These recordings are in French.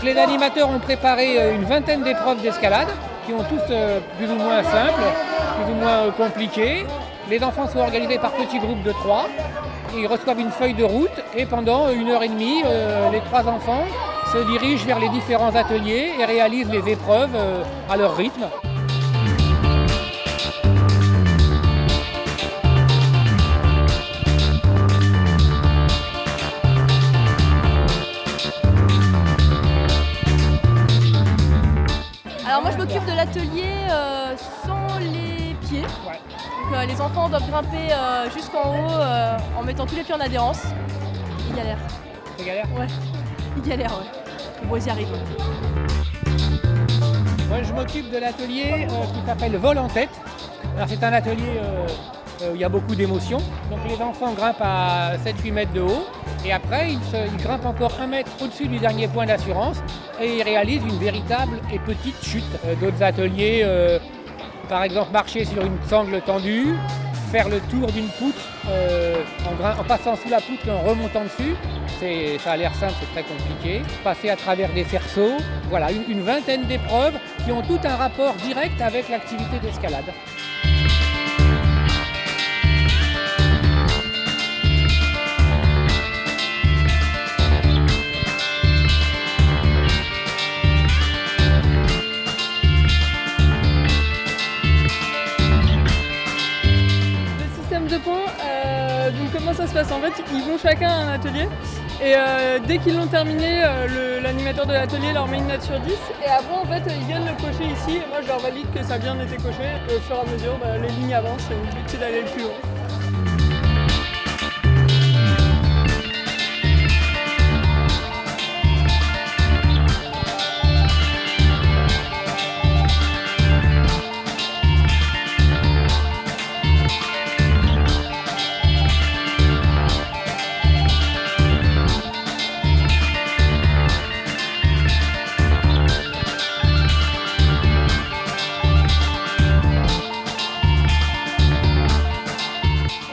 Donc les animateurs ont préparé une vingtaine d'épreuves d'escalade qui ont tous plus ou moins simples, plus ou moins compliquées. Les enfants sont organisés par petits groupes de 3. Ils reçoivent une feuille de route et pendant 1h30, les 3 enfants se dirigent vers les différents ateliers et réalisent les épreuves à leur rythme. Alors moi je m'occupe de l'atelier sans les pieds. Ouais. Donc les enfants doivent grimper jusqu'en haut en mettant tous les pieds en adhérence. Ils galèrent. C'est galère ? Ouais, ils galèrent, ouais. Bon, ils y arrivent. Moi je m'occupe de l'atelier qui s'appelle Vol en tête. Alors c'est un atelier où il y a beaucoup d'émotions. Donc les enfants grimpent à 7-8 mètres de haut et après ils grimpent encore 1 mètre au-dessus du dernier point d'assurance et ils réalisent une véritable et petite chute. D'autres ateliers, par exemple marcher sur une sangle tendue, faire le tour d'une poutre en passant sous la poutre et en remontant dessus. Ça a l'air simple, c'est très compliqué. Passer à travers des cerceaux. Voilà, une vingtaine d'épreuves qui ont tout un rapport direct avec l'activité d'escalade. Le système de points, donc comment ça se passe? En fait, ils vont chacun à un atelier et dès qu'ils l'ont terminé, l'animateur de l'atelier leur met une note sur 10 et après en fait ils viennent le cocher ici et moi je leur valide que ça a bien été coché et au fur et à mesure les lignes avancent et le but c'est d'aller le plus haut.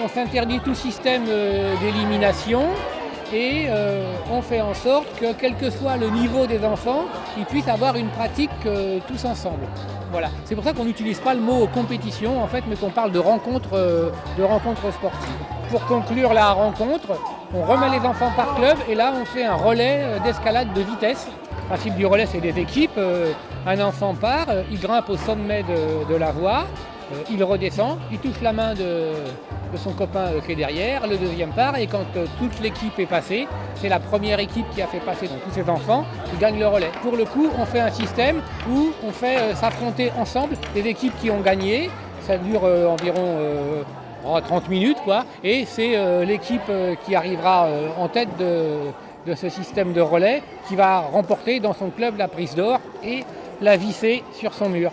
On s'interdit tout système d'élimination et on fait en sorte que quel que soit le niveau des enfants, ils puissent avoir une pratique tous ensemble. Voilà. C'est pour ça qu'on n'utilise pas le mot compétition en fait, mais qu'on parle de rencontres sportives. Pour conclure la rencontre, on remet les enfants par club et là on fait un relais d'escalade de vitesse. Le principe du relais, c'est des équipes. Un enfant part, il grimpe au sommet de la voie, il redescend, il touche la main de son copain qui est derrière, le deuxième part et quand toute l'équipe est passée, c'est la première équipe qui a fait passer donc, tous ces enfants qui gagne le relais. Pour le coup, on fait un système où on fait s'affronter ensemble des équipes qui ont gagné. Ça dure environ 30 minutes quoi, et c'est l'équipe qui arrivera en tête de ce système de relais qui va remporter dans son club la prise d'or et la visser sur son mur.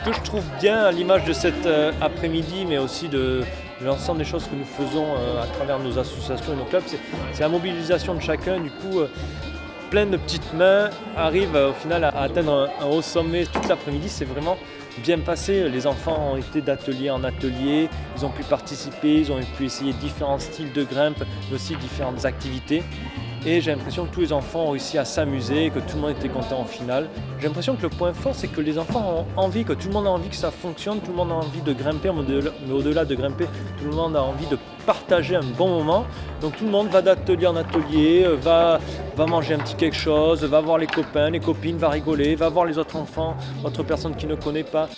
Ce que je trouve bien à l'image de cet après-midi, mais aussi de l'ensemble des choses que nous faisons à travers nos associations et nos clubs, c'est la mobilisation de chacun. Du coup, plein de petites mains arrivent au final à atteindre un haut sommet toute l'après-midi. C'est vraiment bien passé. Les enfants ont été d'atelier en atelier, ils ont pu participer, ils ont pu essayer différents styles de grimpe, mais aussi différentes activités. Et j'ai l'impression que tous les enfants ont réussi à s'amuser, que tout le monde était content en finale. J'ai l'impression que le point fort, c'est que les enfants ont envie, que tout le monde a envie que ça fonctionne, tout le monde a envie de grimper, mais au-delà de grimper, tout le monde a envie de partager un bon moment. Donc tout le monde va d'atelier en atelier, va manger un petit quelque chose, va voir les copains, les copines, va rigoler, va voir les autres enfants, autres personnes qu'il ne connaît pas.